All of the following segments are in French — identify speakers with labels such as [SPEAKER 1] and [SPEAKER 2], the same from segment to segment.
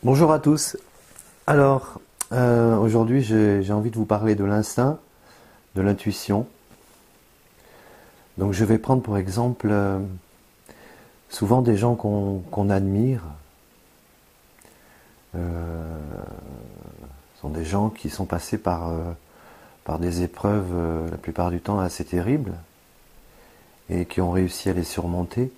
[SPEAKER 1] Bonjour à tous. Alors, aujourd'hui, j'ai envie de vous parler de l'instinct, de l'intuition. Donc, je vais prendre pour exemple souvent des gens qu'on admire. Sont des gens qui sont passés par des épreuves, la plupart du temps assez terribles, et qui ont réussi à les surmonter.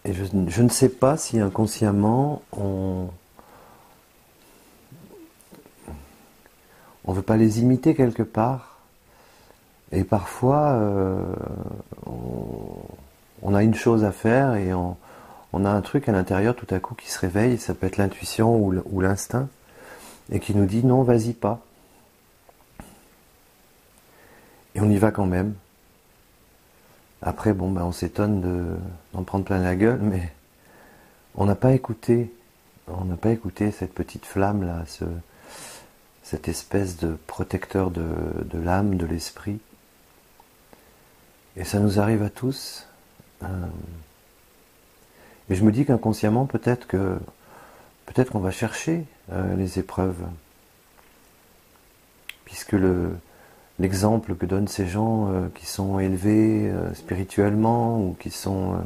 [SPEAKER 1] Et je ne sais pas si inconsciemment on veut pas les imiter quelque part. Et parfois, on a une chose à faire et on a un truc à l'intérieur tout à coup qui se réveille. Ça peut être l'intuition ou l'instinct et qui nous dit non, vas-y pas. Et on y va quand même. Après, bon, ben, on s'étonne d'en prendre plein la gueule, mais on n'a pas écouté cette petite flamme là, cette espèce de protecteur de l'âme, de l'esprit. Et ça nous arrive à tous. Et je me dis qu'inconsciemment, peut-être qu'on va chercher les épreuves. Puisque l'exemple que donnent ces gens qui sont élevés spirituellement ou qui sont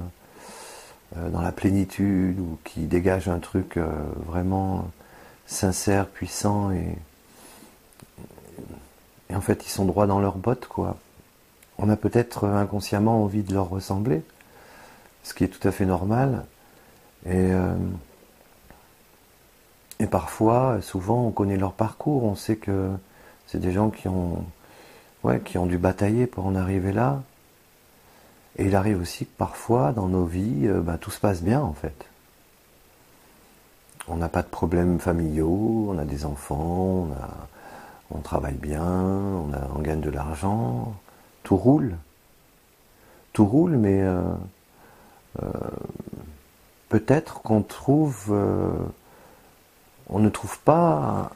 [SPEAKER 1] dans la plénitude ou qui dégagent un truc vraiment sincère, puissant et en fait ils sont droits dans leurs bottes quoi. On a peut-être inconsciemment envie de leur ressembler, ce qui est tout à fait normal. Et parfois, souvent, on connaît leur parcours, on sait que c'est des gens qui ont dû batailler pour en arriver là. Et il arrive aussi que parfois, dans nos vies, tout se passe bien en fait. On n'a pas de problèmes familiaux, on a des enfants, on travaille bien, on gagne de l'argent, tout roule. Tout roule, mais peut-être qu'on on ne trouve pas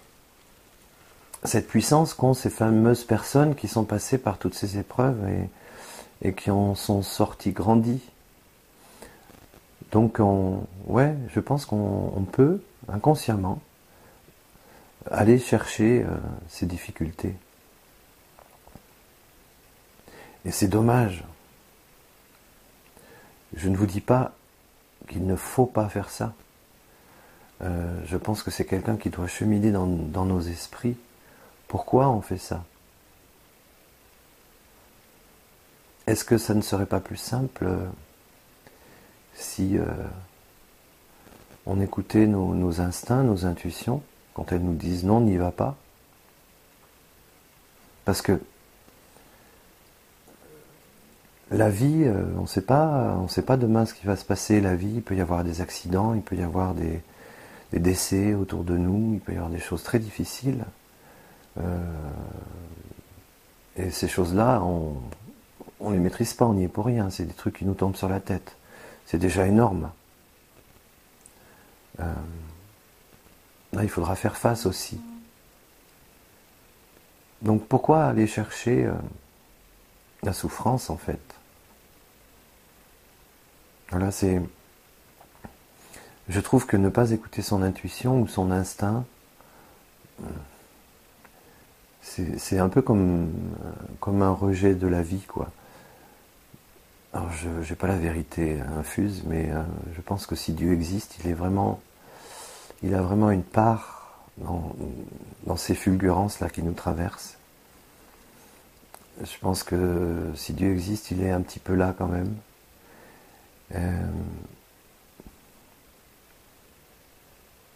[SPEAKER 1] cette puissance qu'ont ces fameuses personnes qui sont passées par toutes ces épreuves et qui en sont sorties grandies. Donc, je pense qu'on peut, inconsciemment, aller chercher ces difficultés. Et c'est dommage. Je ne vous dis pas qu'il ne faut pas faire ça. Je pense que c'est quelqu'un qui doit cheminer dans nos esprits. Pourquoi on fait ça? Est-ce que ça ne serait pas plus simple si on écoutait nos instincts, nos intuitions, quand elles nous disent non, n'y va pas? Parce que la vie, on ne sait pas demain ce qui va se passer. La vie, il peut y avoir des accidents, il peut y avoir des décès autour de nous, il peut y avoir des choses très difficiles. Et ces choses-là, on ne les maîtrise pas, on n'y est pour rien. C'est des trucs qui nous tombent sur la tête. C'est déjà énorme. Là, il faudra faire face aussi. Donc pourquoi aller chercher la souffrance en fait? Voilà, je trouve que ne pas écouter son intuition ou son instinct, c'est un peu comme un rejet de la vie, quoi. Alors, je n'ai pas la vérité infuse, mais je pense que si Dieu existe, il a vraiment une part dans ces fulgurances-là qui nous traversent. Je pense que si Dieu existe, il est un petit peu là quand même.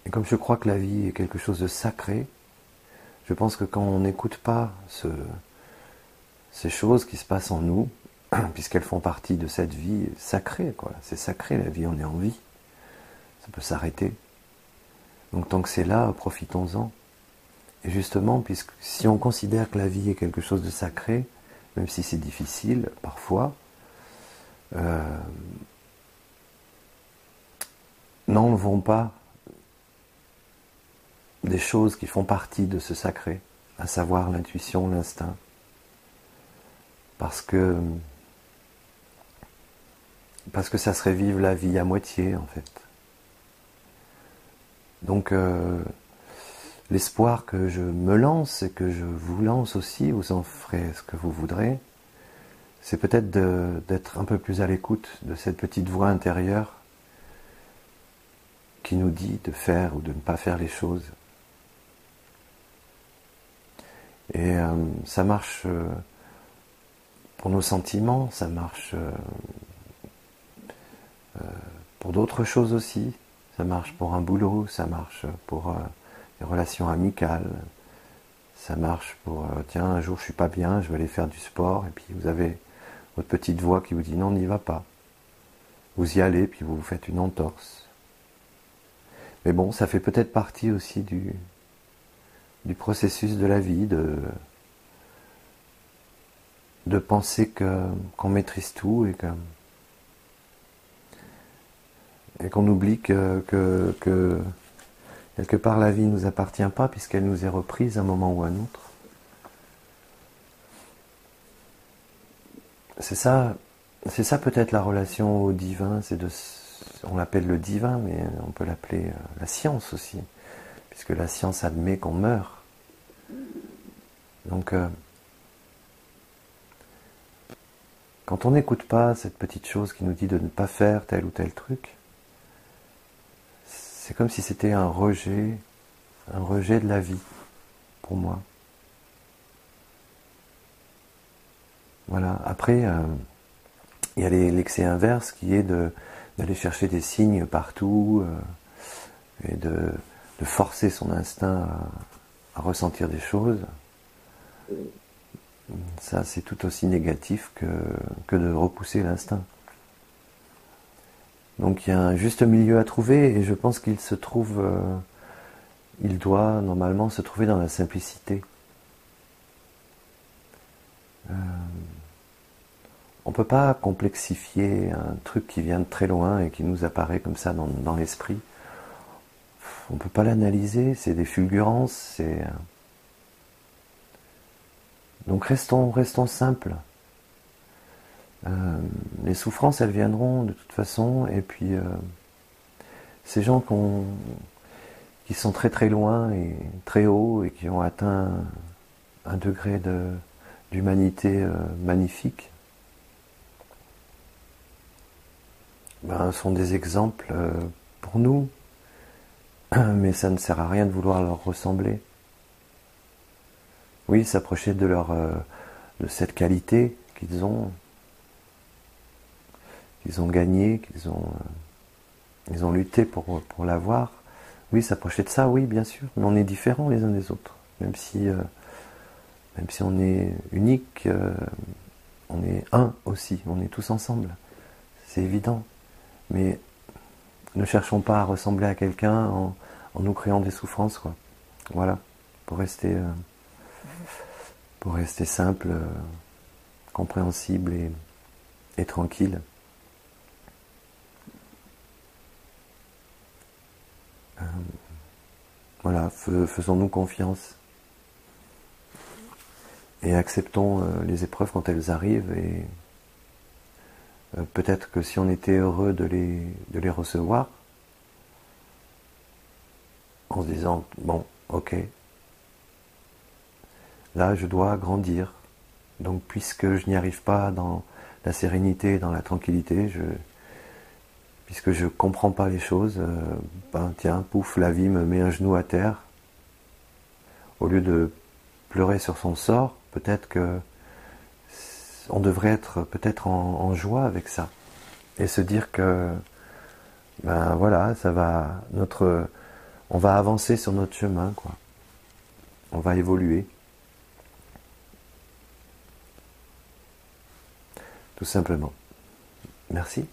[SPEAKER 1] Et comme je crois que la vie est quelque chose de sacré, je pense que quand on n'écoute pas ces choses qui se passent en nous, puisqu'elles font partie de cette vie sacrée, quoi. C'est sacré la vie, on est en vie. Ça peut s'arrêter. Donc tant que c'est là, profitons-en. Et justement, puisque si on considère que la vie est quelque chose de sacré, même si c'est difficile parfois, n'enlevons pas des choses qui font partie de ce sacré, à savoir l'intuition, l'instinct. Parce que ça serait vivre la vie à moitié, en fait. Donc l'espoir que je me lance et que je vous lance aussi, vous en ferez ce que vous voudrez, c'est peut-être d'être un peu plus à l'écoute de cette petite voix intérieure qui nous dit de faire ou de ne pas faire les choses. Et ça marche pour nos sentiments, ça marche pour d'autres choses aussi. Ça marche pour un boulot, ça marche pour des relations amicales, ça marche pour tiens, un jour je suis pas bien, je vais aller faire du sport, et puis vous avez votre petite voix qui vous dit non, n'y va pas. Vous y allez, puis vous vous faites une entorse. Mais bon, ça fait peut-être partie aussi du processus de la vie, de penser qu'on maîtrise tout et qu'on oublie que quelque part la vie ne nous appartient pas puisqu'elle nous est reprise à un moment ou à un autre. C'est ça peut-être la relation au divin, on l'appelle le divin, mais on peut l'appeler la science aussi, puisque la science admet qu'on meurt. Donc, quand on n'écoute pas cette petite chose qui nous dit de ne pas faire tel ou tel truc, c'est comme si c'était un rejet de la vie, pour moi. Voilà. Après, il y a l'excès inverse qui est d'aller chercher des signes partout et de forcer son instinct à ressentir des choses. Ça, c'est tout aussi négatif que de repousser l'instinct. Donc il y a un juste milieu à trouver, et je pense qu'il se trouve, il doit normalement se trouver dans la simplicité. On ne peut pas complexifier un truc qui vient de très loin et qui nous apparaît comme ça dans l'esprit. On ne peut pas l'analyser, c'est des fulgurances, donc restons simples. Les souffrances, elles viendront de toute façon, et puis ces gens qui sont très très loin et très haut et qui ont atteint un degré d'humanité magnifique, sont des exemples pour nous, mais ça ne sert à rien de vouloir leur ressembler. Oui, s'approcher de cette qualité qu'ils ont gagnée, ils ont lutté pour l'avoir. Oui, s'approcher de ça, oui, bien sûr, mais on est différents les uns des autres. Même si on est unique, on est un aussi, on est tous ensemble. C'est évident. Mais ne cherchons pas à ressembler à quelqu'un en nous créant des souffrances, quoi. Voilà, pour rester simple, compréhensible et tranquille. Voilà, faisons-nous confiance et acceptons les épreuves quand elles arrivent, et peut-être que si on était heureux de les recevoir, en se disant, bon, ok, là je dois grandir, donc puisque je n'y arrive pas dans la sérénité, dans la tranquillité, puisque je ne comprends pas les choses, tiens, pouf, la vie me met un genou à terre. Au lieu de pleurer sur son sort, peut-être que on devrait être peut-être en joie avec ça. Et se dire que, voilà, on va avancer sur notre chemin, quoi. On va évoluer. Tout simplement. Merci.